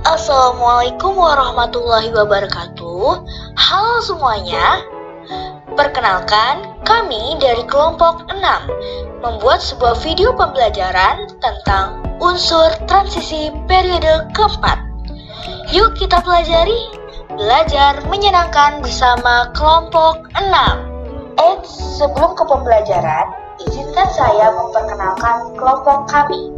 Assalamualaikum warahmatullahi wabarakatuh. Halo semuanya. Perkenalkan, kami dari kelompok 6 membuat sebuah video pembelajaran tentang unsur transisi periode keempat. Yuk kita pelajari. Belajar menyenangkan bersama kelompok 6. Sebelum ke pembelajaran, izinkan saya memperkenalkan kelompok kami.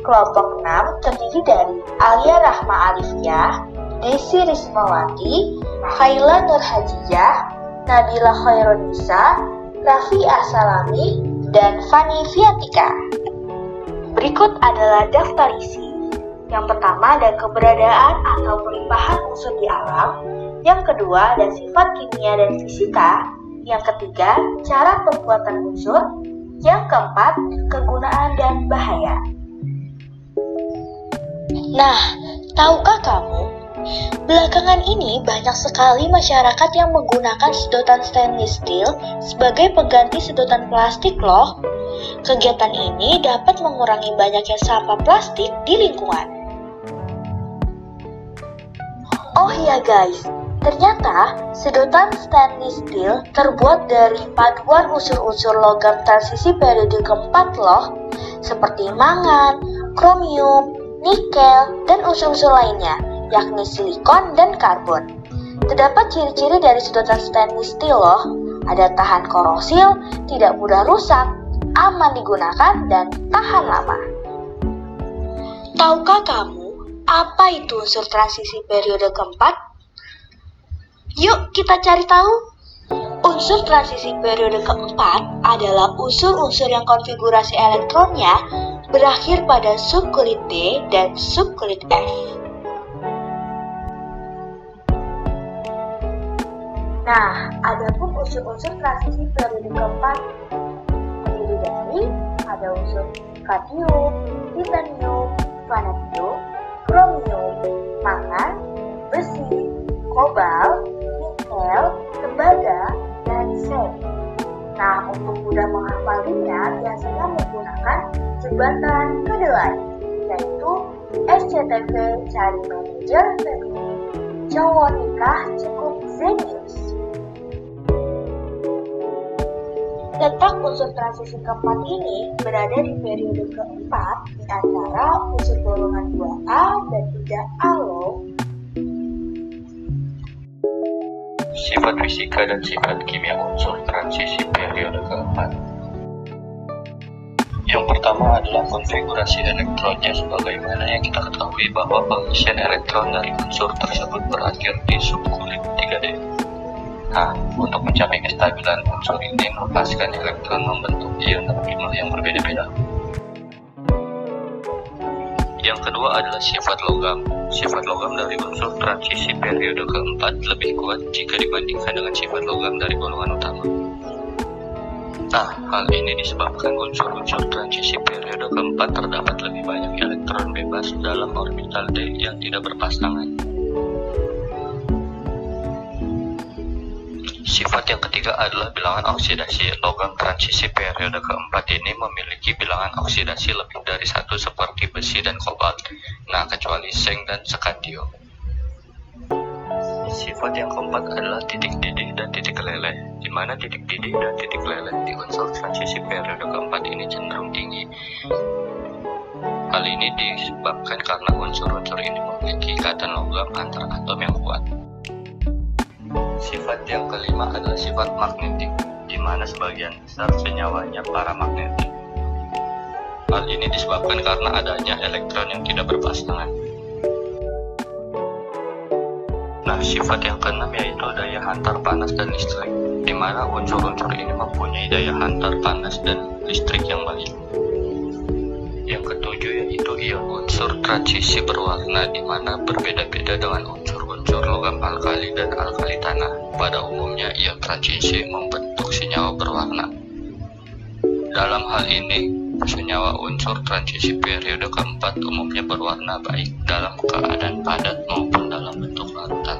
Kelompok 6 terdiri dari Alia Rahma Alifiyah, Desi Rismawati, Khaila Nurhajijah, Nabila Khairunisa, Raffi Asalami, dan Fani Fiatika. Berikut adalah daftar isi. Yang pertama ada keberadaan atau pelimpahan unsur di alam. Yang kedua ada sifat kimia dan fisika. Yang ketiga, cara pembuatan unsur. Yang keempat, kegunaan dan bahaya. Nah, tahukah kamu? Belakangan ini banyak sekali masyarakat yang menggunakan sedotan stainless steel sebagai pengganti sedotan plastik loh. Kegiatan ini dapat mengurangi banyaknya sampah plastik di lingkungan. Oh iya guys, ternyata sedotan stainless steel terbuat dari paduan unsur-unsur logam transisi periode keempat loh, seperti mangan, kromium, nikel, dan unsur-unsur lainnya, yakni silikon dan karbon. Terdapat ciri-ciri dari sedotan stainless steel loh, ada tahan korosil, tidak mudah rusak, aman digunakan, dan tahan lama. Tahukah kamu apa itu unsur transisi periode keempat? Yuk kita cari tahu. Unsur transisi periode keempat adalah unsur-unsur yang konfigurasi elektronnya berakhir pada subkulit D dan subkulit F. Nah, adapun unsur-unsur transisi periode keempat terdiri dari ada unsur kadium, titanium, vanadium, kromium, mangan, besi, kobalt, nikel, tembaga, dan seng. Nah, untuk mudah menghafalinya, biasanya menggunakan jembatan kedelai, yaitu SCTV cari manajer feminim, cowok nikah cukup zenius. Letak unsur transisi keempat ini berada di periode keempat di antara unsur golongan 2A dan 3A loh. Sifat fisika dan sifat kimia unsur transisi periode keempat. Yang pertama adalah konfigurasi elektronnya, sebagaimana yang kita ketahui bahwa pengisian elektron dari unsur tersebut berakhir di subkulit 3D. Nah, untuk mencapai kestabilan unsur ini, melepaskan elektron membentuk ion terbimal yang berbeda-beda. Yang kedua adalah sifat logam. Sifat logam dari unsur transisi periode keempat lebih kuat jika dibandingkan dengan sifat logam dari golongan utama. Nah, hal ini disebabkan unsur-unsur transisi periode keempat terdapat lebih banyak elektron bebas dalam orbital D yang tidak berpasangan. Sifat yang ketiga adalah bilangan oksidasi. Logam transisi periode keempat ini memiliki bilangan oksidasi lebih dari 1 seperti besi dan kobalt, nah kecuali seng dan skandium. Sifat yang keempat adalah titik didih dan titik leleh, di mana titik didih dan titik leleh di unsur transisi periode keempat ini cenderung tinggi. Hal ini disebabkan karena unsur-unsur ini memiliki ikatan logam antar atom yang kuat. Sifat yang kelima adalah sifat magnetik, di mana sebagian besar senyawanya paramagnetik. Hal ini disebabkan karena adanya elektron yang tidak berpasangan. Nah, sifat yang keenam yaitu daya hantar panas dan listrik, di mana unsur-unsur ini mempunyai daya hantar panas dan listrik yang baik. Yang ketujuh yaitu ion unsur transisi berwarna, di mana berbeda-beda dengan unsur-unsur logam alkali dan alkali tanah. Pada umumnya ion transisi membentuk senyawa berwarna. Dalam hal ini, senyawa unsur transisi periode keempat umumnya berwarna baik dalam keadaan padat maupun dalam bentuk larutan.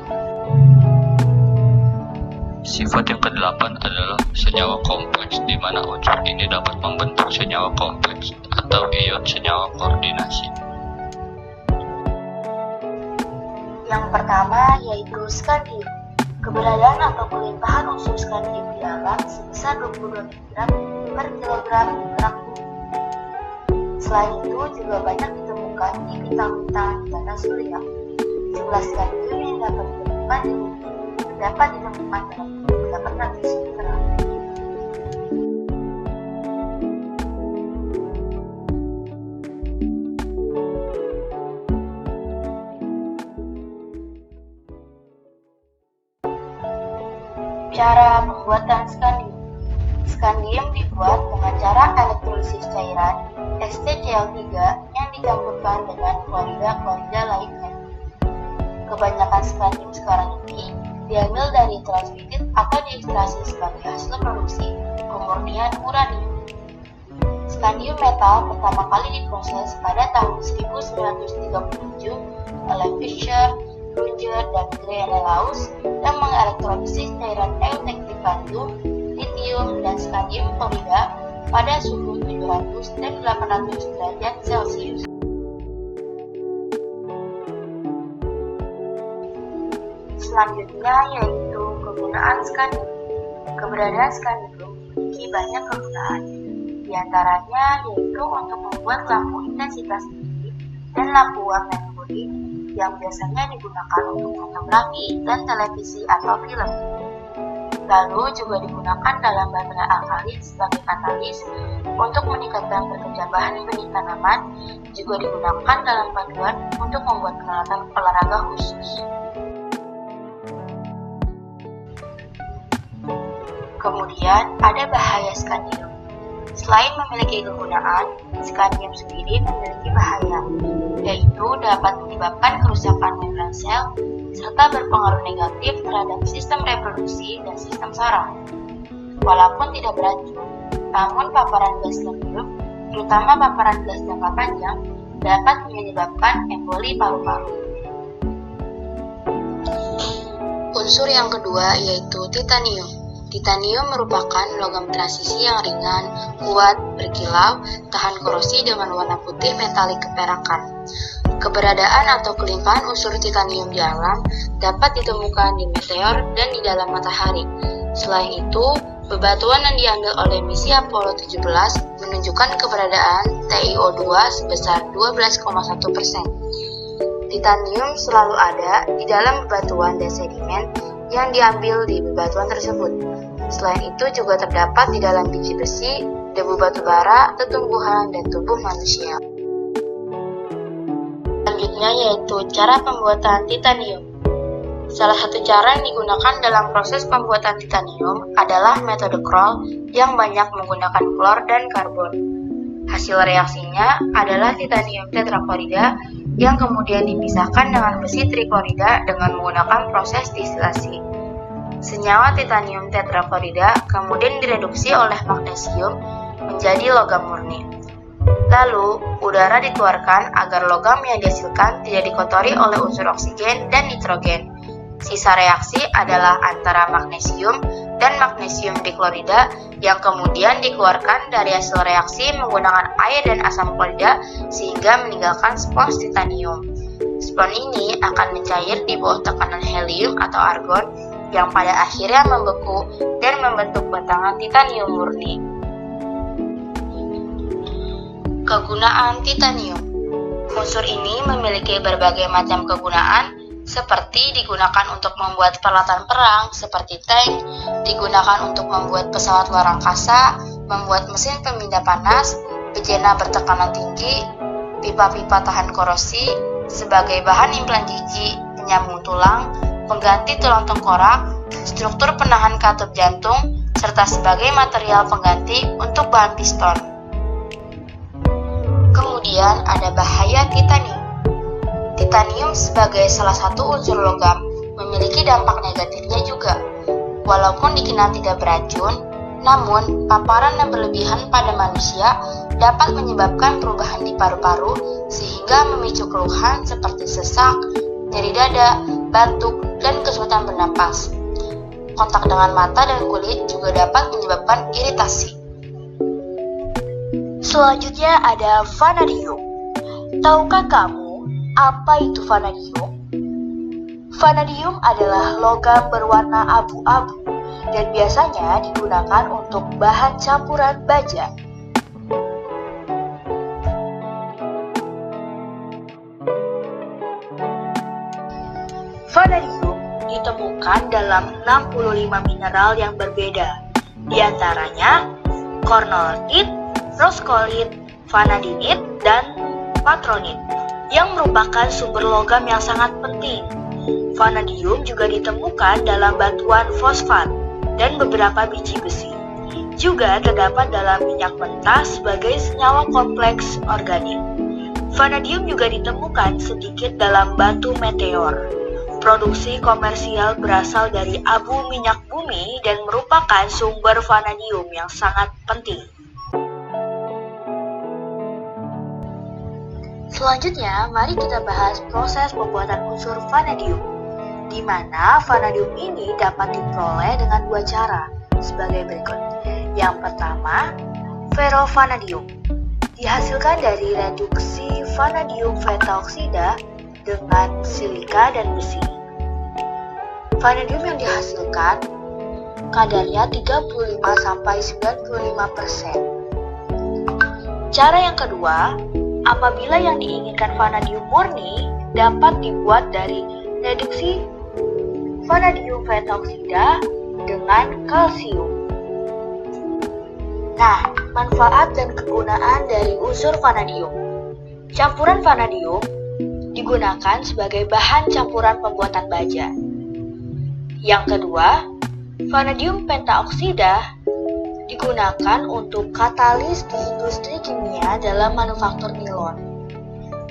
Sifat yang kedelapan adalah senyawa kompleks, di mana unsur ini dapat membentuk senyawa kompleks atau ion senyawa koordinasi. Yang pertama yaitu skandium. Keberadaan atau kelimpahan unsur skandium di alam sebesar 22 mg per kilogram gerak bumi. Selain itu juga banyak ditemukan di bintang-bintang di tata surya. Jumlah skandium yang dapat ditemukan di bumi dapat ditemukan dalam beberapa tradisi mineral. Cara pembuatan skandium. Skandium dibuat dengan cara elektrolisis cairan StCl3 yang dicampurkan dengan klorida lainnya. Kebanyakan skandium sekarang ini diambil dari transmitted atau diekstraksi sebagai hasil produksi pemurnian uranium. Skandium metal pertama kali diproses pada tahun 1937 oleh Fischer, Ruger, dan Gray-Laus yang mengelektrolisis cairan eutektikandium, litium, dan skandium klorida pada suhu 700 dan 800 derajat Celcius. Selanjutnya yaitu kegunaan skandium. Keberadaan skandium memiliki banyak kegunaan, di antaranya yaitu untuk membuat lampu intensitas tinggi dan lampu warna kuning yang biasanya digunakan untuk fotografi dan televisi atau film. Lalu juga digunakan dalam baterai alkalin sebagai katalis untuk meningkatkan perkejabahan benih tanaman, juga digunakan dalam panduan untuk membuat peralatan olahraga khusus. Kemudian ada bahaya skandium. Selain memiliki kegunaan, skandium sendiri memiliki bahaya, yaitu dapat menyebabkan kerusakan membran sel serta berpengaruh negatif terhadap sistem reproduksi dan sistem saraf. Walaupun tidak beracun, namun paparan gas skandium, terutama paparan gas jangka panjang, dapat menyebabkan emboli paru-paru. Unsur yang kedua yaitu titanium. Titanium merupakan logam transisi yang ringan, kuat, berkilau, tahan korosi dengan warna putih metalik keperakan. Keberadaan atau kelimpahan unsur titanium di alam dapat ditemukan di meteor dan di dalam matahari. Selain itu, bebatuan yang diambil oleh misi Apollo 17 menunjukkan keberadaan TiO2 sebesar 12,1%. Titanium selalu ada di dalam bebatuan dan sedimen yang diambil di bebatuan tersebut. Selain itu juga terdapat di dalam biji besi, debu batu bara, tumbuhan, dan tubuh manusia. Selanjutnya yaitu cara pembuatan titanium. Salah satu cara yang digunakan dalam proses pembuatan titanium adalah metode Kroll yang banyak menggunakan klor dan karbon. Hasil reaksinya adalah titanium tetraklorida yang kemudian dipisahkan dengan besi triklorida dengan menggunakan proses distilasi. Senyawa titanium tetraklorida kemudian direduksi oleh magnesium menjadi logam murni. Lalu, udara dikeluarkan agar logam yang dihasilkan tidak dikotori oleh unsur oksigen dan nitrogen. Sisa reaksi adalah antara magnesium dan magnesium diklorida yang kemudian dikeluarkan dari hasil reaksi menggunakan air dan asam klorida sehingga meninggalkan spons titanium. Spons ini akan mencair di bawah tekanan helium atau argon yang pada akhirnya membeku dan membentuk batangan titanium murni. Kegunaan titanium. Unsur ini memiliki berbagai macam kegunaan, seperti digunakan untuk membuat peralatan perang seperti tank, digunakan untuk membuat pesawat luar angkasa, membuat mesin pemindah panas, bejana bertekanan tinggi, pipa-pipa tahan korosi, sebagai bahan implan gigi, penyambung tulang, pengganti tulang tengkorak, struktur penahan katup jantung, serta sebagai material pengganti untuk bahan piston. Kemudian ada bahaya titanium. Titanium sebagai salah satu unsur logam memiliki dampak negatifnya juga. Walaupun dikenal tidak beracun, namun paparan yang berlebihan pada manusia dapat menyebabkan perubahan di paru-paru sehingga memicu keluhan seperti sesak, nyeri dada, batuk, dan kesulitan bernapas. Kontak dengan mata dan kulit juga dapat menyebabkan iritasi. Selanjutnya ada vanadium. Tahukah kamu apa itu vanadium? Vanadium adalah logam berwarna abu-abu dan biasanya digunakan untuk bahan campuran baja. Vanadium ditemukan dalam 65 mineral yang berbeda, di antaranya kornoltit, roskolit, vanadinit, dan patronit, yang merupakan sumber logam yang sangat penting. Vanadium juga ditemukan dalam batuan fosfat dan beberapa biji besi. Juga terdapat dalam minyak mentah sebagai senyawa kompleks organik. Vanadium juga ditemukan sedikit dalam batu meteor. Produksi komersial berasal dari abu minyak bumi dan merupakan sumber vanadium yang sangat penting. Selanjutnya, mari kita bahas proses pembuatan unsur vanadium, di mana vanadium ini dapat diperoleh dengan dua cara, sebagai berikut. Yang pertama, ferrovanadium, dihasilkan dari reduksi vanadium pentaoksida dengan silika dan besi. Vanadium yang dihasilkan kadarnya 35-95%. Cara yang kedua, apabila yang diinginkan vanadium murni dapat dibuat dari reduksi vanadium pentaoksida dengan kalsium. Nah, manfaat dan kegunaan dari unsur vanadium. Campuran vanadium digunakan sebagai bahan campuran pembuatan baja. Yang kedua, vanadium pentaoksida digunakan untuk katalis di industri kimia dalam manufaktur nilon.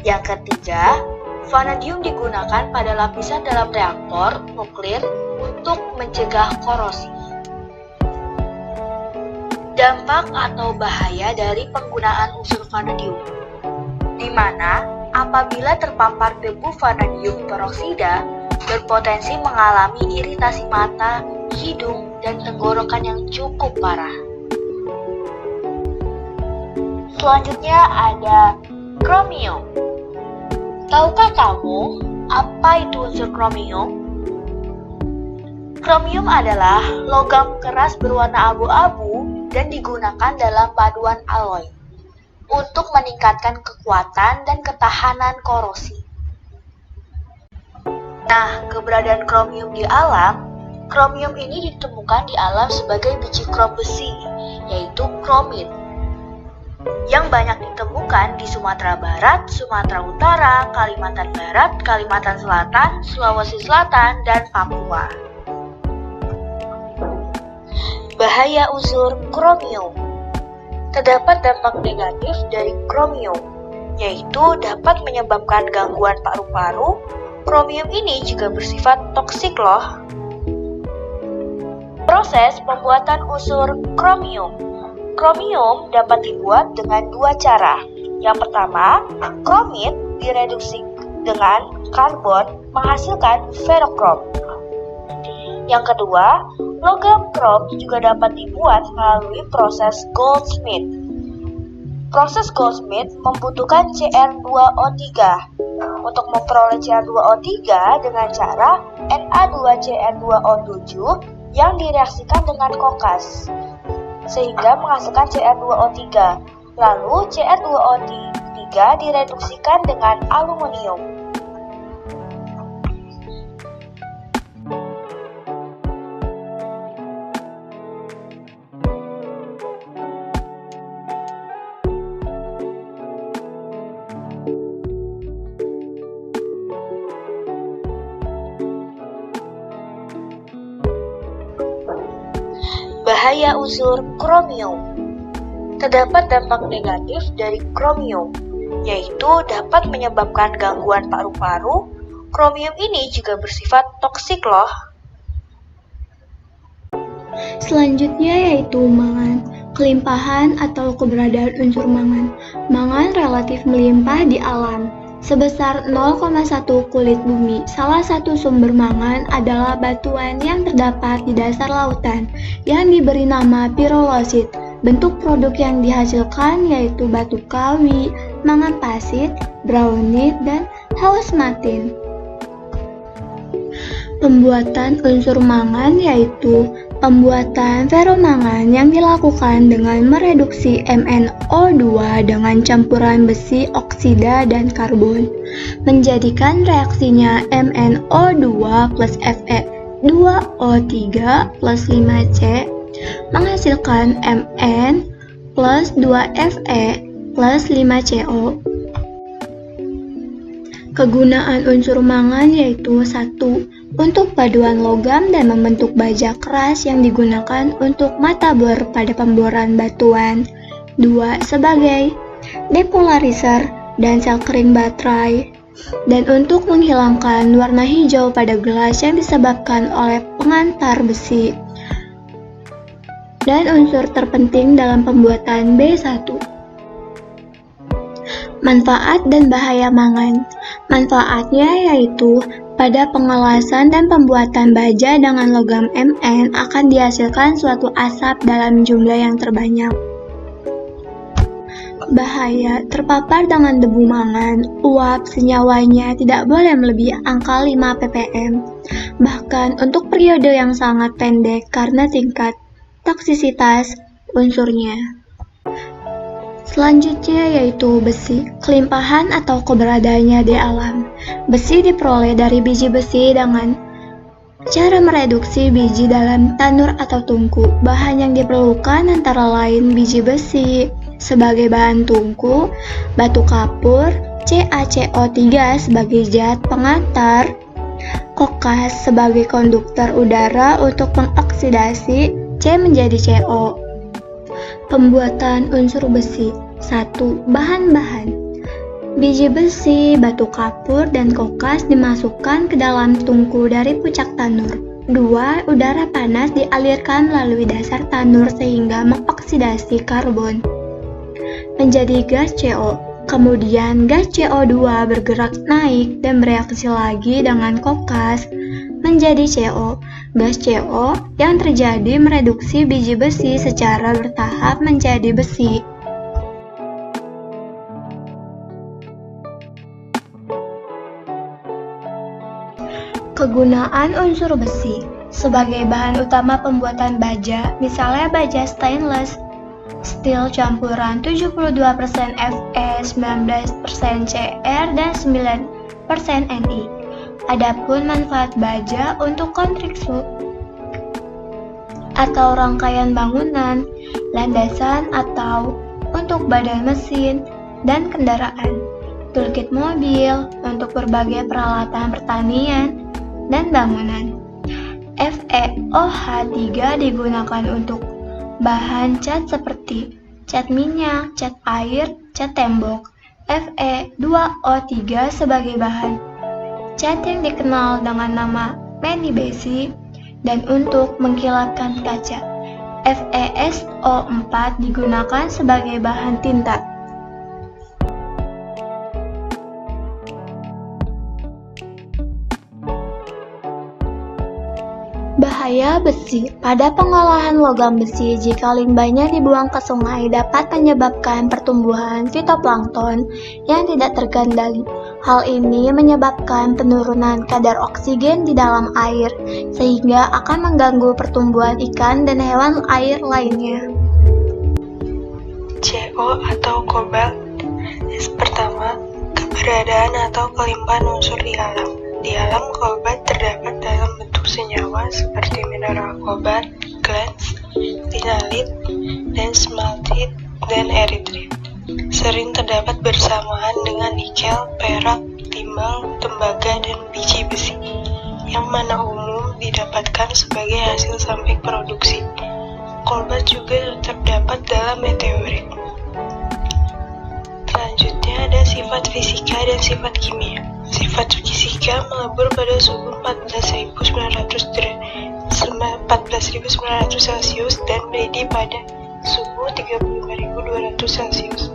Yang ketiga, vanadium digunakan pada lapisan dalam reaktor nuklir untuk mencegah korosi. Dampak atau bahaya dari penggunaan unsur vanadium, di mana apabila terpapar debu vanadium peroksida berpotensi mengalami iritasi mata, hidung, dan tenggorokan yang cukup parah. Selanjutnya ada kromium. Tahukah kamu apa itu unsur kromium? Kromium adalah logam keras berwarna abu-abu dan digunakan dalam paduan alloy untuk meningkatkan kekuatan dan ketahanan korosi. Nah, keberadaan kromium di alam, kromium ini ditemukan di alam sebagai biji krom besi, yaitu kromit, yang banyak ditemukan di Sumatera Barat, Sumatera Utara, Kalimantan Barat, Kalimantan Selatan, Sulawesi Selatan, dan Papua. Bahaya unsur kromium. Terdapat dampak negatif dari kromium, yaitu dapat menyebabkan gangguan paru-paru. Kromium ini juga bersifat toksik loh. Proses pembuatan unsur kromium. Kromium dapat dibuat dengan dua cara. Yang pertama, kromit direduksi dengan karbon menghasilkan ferrokrom. Yang kedua, logam krom juga dapat dibuat melalui proses Goldsmith. Proses Goldsmith membutuhkan Cr2O3. Untuk memperoleh Cr2O3 dengan cara Na2Cr2O7 yang direaksikan dengan kokas, sehingga menghasilkan Cr2O3. Lalu Cr2O3 direduksikan dengan aluminium. Bahaya unsur kromium. Terdapat dampak negatif dari kromium, yaitu dapat menyebabkan gangguan paru-paru. Kromium ini juga bersifat toksik loh. Selanjutnya yaitu mangan. Kelimpahan atau keberadaan unsur mangan. Mangan relatif melimpah di alam, sebesar 0,1 kulit bumi. Salah satu sumber mangan adalah batuan yang terdapat di dasar lautan yang diberi nama pirolosit. Bentuk produk yang dihasilkan yaitu batu kawi, mangan pasit, braunit, dan hausmatin. Pembuatan unsur mangan yaitu pembuatan feromangan yang dilakukan dengan mereduksi MnO2 dengan campuran besi oksida dan karbon, menjadikan reaksinya MnO2 plus Fe2O3 plus 5C menghasilkan Mn plus 2Fe plus 5CO. Kegunaan unsur mangan yaitu 1. Untuk paduan logam dan membentuk baja keras yang digunakan untuk mata bor pada pemboran batuan. 2. Sebagai depolarizer dan sel kering baterai. Dan untuk menghilangkan warna hijau pada gelas yang disebabkan oleh pengantar besi. Dan unsur terpenting dalam pembuatan B1. Manfaat dan bahaya mangan. Manfaatnya yaitu pada pengelasan dan pembuatan baja dengan logam Mn akan dihasilkan suatu asap dalam jumlah yang terbanyak. Bahaya, terpapar dengan debu mangan, uap senyawanya tidak boleh melebihi angka 5 ppm, bahkan untuk periode yang sangat pendek karena tingkat toksisitas unsurnya. Selanjutnya yaitu besi, kelimpahan atau keberadaannya di alam. Besi diperoleh dari biji besi dengan cara mereduksi biji dalam tanur atau tungku. Bahan yang diperlukan antara lain biji besi sebagai bahan tungku, batu kapur, CaCO3 sebagai zat pengantar, kokas sebagai konduktor udara untuk mengoksidasi C menjadi CO. Pembuatan unsur besi. 1. Bahan-bahan. Biji besi, batu kapur, dan kokas dimasukkan ke dalam tungku dari puncak tanur. 2. Udara panas dialirkan melalui dasar tanur sehingga mengoksidasi karbon menjadi gas CO. Kemudian gas CO2 bergerak naik dan bereaksi lagi dengan kokas menjadi CO. Gas CO yang terjadi mereduksi biji besi secara bertahap menjadi besi. Kegunaan unsur besi sebagai bahan utama pembuatan baja, misalnya baja stainless steel campuran 72% Fe, 19% Cr, dan 9% Ni. Adapun manfaat baja untuk konstruksi atau rangkaian bangunan, landasan atau untuk badan mesin dan kendaraan, toolkit mobil, untuk berbagai peralatan pertanian dan bangunan. FeOH3 digunakan untuk bahan cat seperti cat minyak, cat air, cat tembok. Fe2O3 sebagai bahan cat yang dikenal dengan nama Manibesi dan untuk mengkilapkan kaca. FeSO4 digunakan sebagai bahan tinta. Bahaya besi. Pada pengolahan logam besi, jika limbahnya dibuang ke sungai dapat menyebabkan pertumbuhan fitoplankton yang tidak terkendali. Hal ini menyebabkan penurunan kadar oksigen di dalam air, sehingga akan mengganggu pertumbuhan ikan dan hewan air lainnya. CO atau kobalt. Pertama, keberadaan atau kelimpahan unsur di alam. Di alam, kobalt terdapat dalam bentuk senyawa seperti mineral kobalt, glans, tinalit, dan smaltit dan eritrit. Sering terdapat bersamaan dengan nikel, perak, timbal, tembaga, dan biji besi, yang mana umum didapatkan sebagai hasil samping produksi. Kobalt juga terdapat dalam meteorit. Selanjutnya ada sifat fisika dan sifat kimia. Sifat fisika melebur pada suhu 14.900 Celcius dan mendidih pada suhu 35.200 Celcius.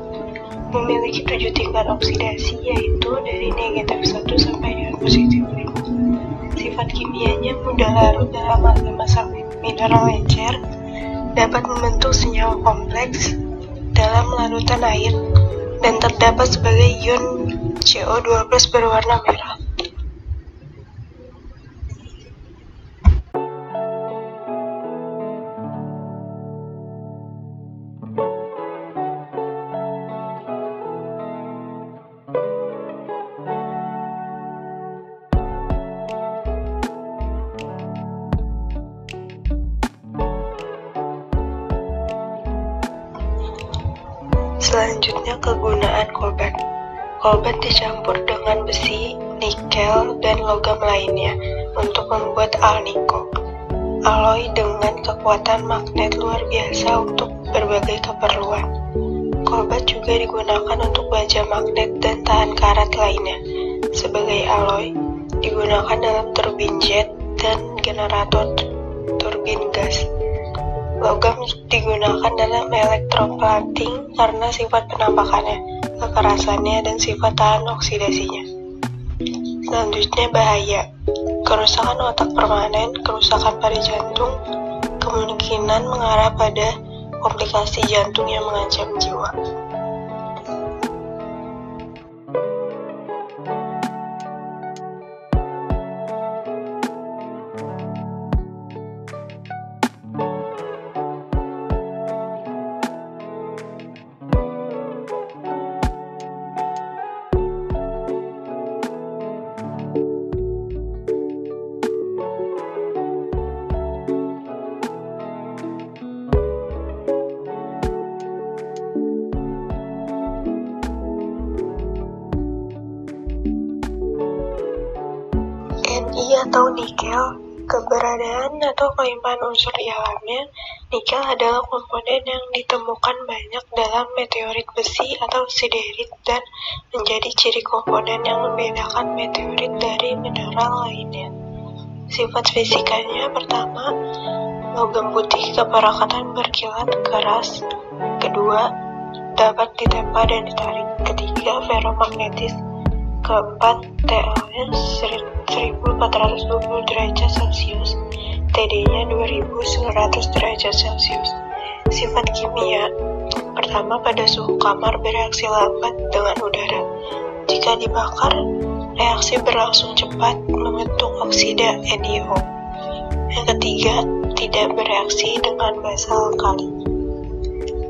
Memiliki 7 tingkat oksidasi, yaitu dari negatif 1 sampai dengan positif 5. Sifat kimianya mudah larut dalam magma sawit. Mineral encer dapat membentuk senyawa kompleks dalam larutan air dan terdapat sebagai ion CO2+ berwarna merah. Selanjutnya, kegunaan kobalt. Kobalt dicampur dengan besi, nikel, dan logam lainnya untuk membuat alniko, alloy dengan kekuatan magnet luar biasa untuk berbagai keperluan. Kobalt juga digunakan untuk baja magnet dan tahan karat lainnya. Sebagai alloy, digunakan dalam turbin jet dan generator turbin gas. Logam digunakan dalam elektroplating karena sifat penampakannya, kekerasannya, dan sifat tahan oksidasinya. Selanjutnya, bahaya. Kerusakan otak permanen, kerusakan pada jantung, kemungkinan mengarah pada komplikasi jantung yang mengancam jiwa. Ni atau nikel, keberadaan atau kelimpahan unsur di alamnya. Nikel adalah komponen yang ditemukan banyak dalam meteorit besi atau siderit dan menjadi ciri komponen yang membedakan meteorit dari mineral lainnya. Sifat fisikanya: pertama, logam putih keperakatan berkilat keras. Kedua, dapat ditempa dan ditarik. Ketiga, ferromagnetis. Keempat, TL-nya 1420 derajat Celcius, TD-nya 2900 derajat Celcius. Sifat kimia: pertama, pada suhu kamar bereaksi lambat dengan udara. Jika dibakar, reaksi berlangsung cepat membentuk oksida NiO. Yang ketiga, tidak bereaksi dengan basa alkali.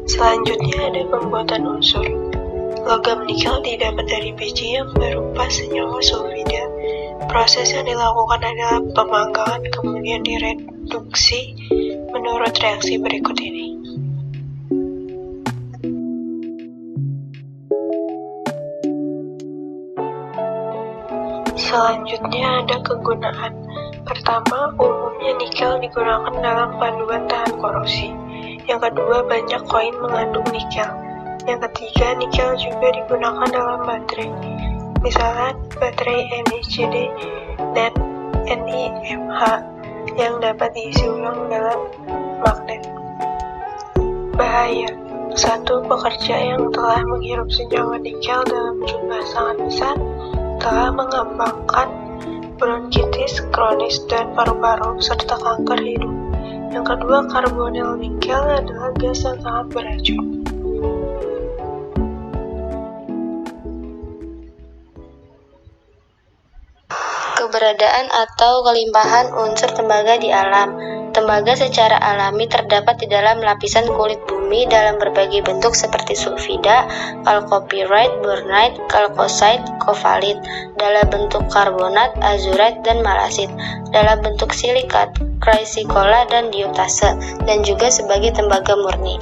Selanjutnya ada pembuatan unsur. Logam nikel didapat dari biji yang berupa senyawa sulfida. Proses yang dilakukan adalah pemanggangan, kemudian direduksi menurut reaksi berikut ini. Selanjutnya ada kegunaan. Pertama, umumnya nikel digunakan dalam panduan tahan korosi. Yang kedua, banyak koin mengandung nikel. Yang ketiga, nikel juga digunakan dalam baterai. Misalnya baterai NiCd dan NiMH yang dapat diisi ulang dalam magnet. Bahaya: 1. Pekerja yang telah menghirup senyawa nikel dalam jumlah sangat besar telah mengembangkan bronkitis kronis dan paru-paru serta kanker hidung. Yang kedua, karbonil nikel adalah gas yang sangat beracun. Keberadaan atau kelimpahan unsur tembaga di alam. Tembaga secara alami terdapat di dalam lapisan kulit bumi dalam berbagai bentuk seperti sulfida, chalcopyrite, bornite, chalcocite, kovalit, dalam bentuk karbonat, azurite, dan malasit, dalam bentuk silikat, chrysocolla, dan diotase, dan juga sebagai tembaga murni.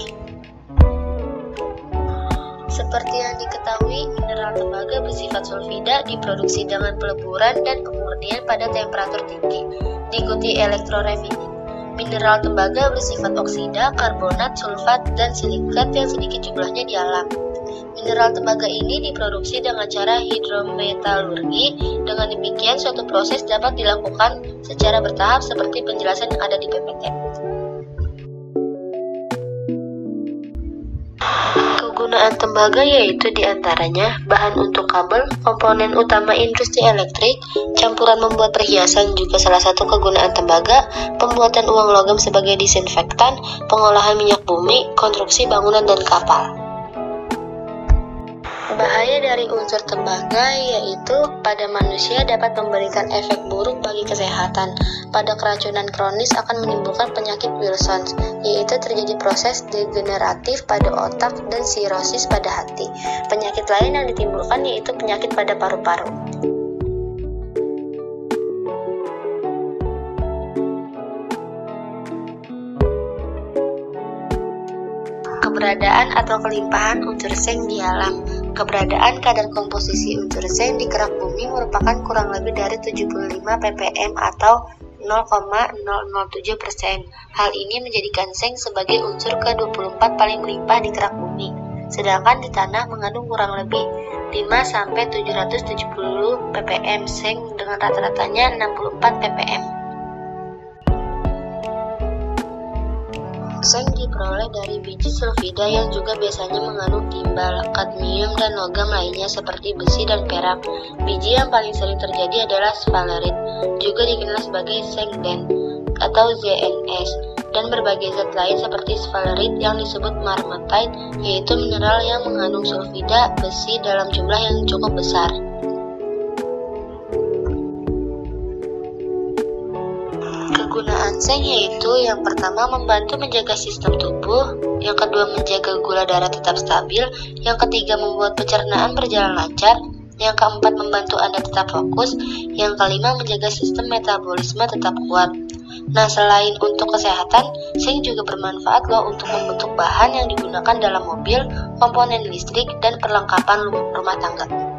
Seperti yang diketahui, mineral tembaga bersifat sulfida diproduksi dengan peleburan dan pemurnian pada temperatur tinggi, diikuti elektrorefining. Mineral tembaga bersifat oksida, karbonat, sulfat, dan silikat yang sedikit jumlahnya di alam. Mineral tembaga ini diproduksi dengan cara hidrometalurgi. Dengan demikian, suatu proses dapat dilakukan secara bertahap seperti penjelasan yang ada di PPT. Kegunaan tembaga yaitu diantaranya bahan untuk kabel, komponen utama industri elektrik, campuran membuat perhiasan juga salah satu kegunaan tembaga, pembuatan uang logam sebagai disinfektan, pengolahan minyak bumi, konstruksi bangunan dan kapal. Bahaya dari unsur tembaga yaitu pada manusia dapat memberikan efek buruk bagi kesehatan. Pada keracunan kronis akan menimbulkan penyakit Wilson, yaitu terjadi proses degeneratif pada otak dan sirosis pada hati. Penyakit lain yang ditimbulkan yaitu penyakit pada paru-paru. Keberadaan atau kelimpahan unsur seng di alam. Keberadaan kadar komposisi unsur seng di kerak bumi merupakan kurang lebih dari 75 ppm atau 0,007%. Hal ini menjadikan seng sebagai unsur ke-24 paling melimpah di kerak bumi. Sedangkan di tanah mengandung kurang lebih 5-770 ppm seng dengan rata-ratanya 64 ppm. Seng diperoleh dari biji sulfida yang juga biasanya mengandung timbal, kadmium, dan logam lainnya seperti besi dan perak. Biji yang paling sering terjadi adalah sphalerit, juga dikenal sebagai sengden atau ZNS, dan berbagai zat lain seperti sphalerit yang disebut marmatite, yaitu mineral yang mengandung sulfida besi dalam jumlah yang cukup besar. Kegunaan seng yaitu yang pertama membantu menjaga sistem tubuh, yang kedua menjaga gula darah tetap stabil, yang ketiga membuat pencernaan berjalan lancar, yang keempat membantu Anda tetap fokus, yang kelima menjaga sistem metabolisme tetap kuat. Nah, selain untuk kesehatan, seng juga bermanfaat loh untuk membentuk bahan yang digunakan dalam mobil, komponen listrik, dan perlengkapan rumah tangga.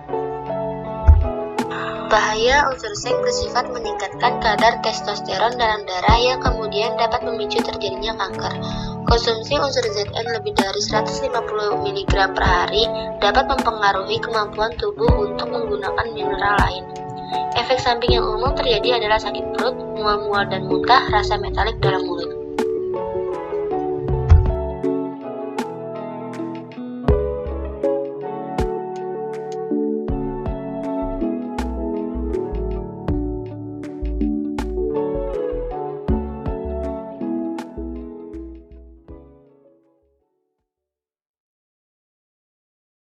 Bahaya unsur seng bersifat meningkatkan kadar testosteron dalam darah yang kemudian dapat memicu terjadinya kanker. Konsumsi unsur Zn lebih dari 150 mg per hari dapat mempengaruhi kemampuan tubuh untuk menggunakan mineral lain. Efek samping yang umum terjadi adalah sakit perut, mual-mual dan muntah, rasa metalik dalam mulut.